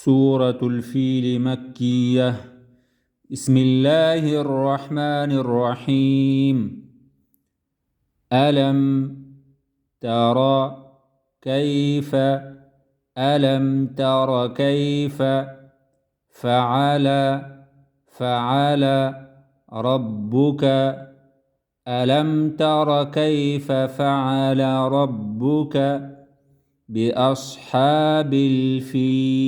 سورة الفيل مكية. بسم الله الرحمن الرحيم. ألم تر كيف ألم تر كيف فعل ربك ألم تر كيف فعل ربك بأصحاب الفيل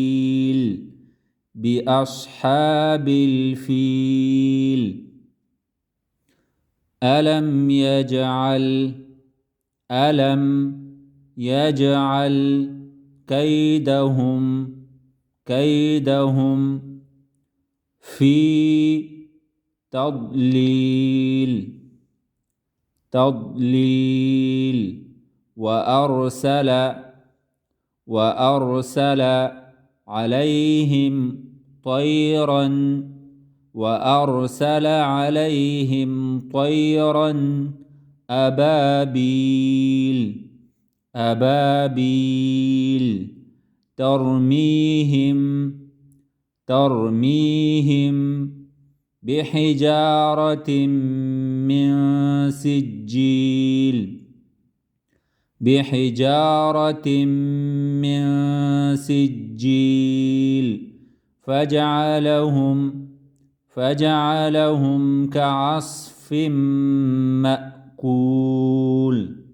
ألم يجعل كيدهم في تضليل وأرسل عليهم طيرا أبابيل ترميهم بحجارة من سجيل فجعلهم كعصف مأكول.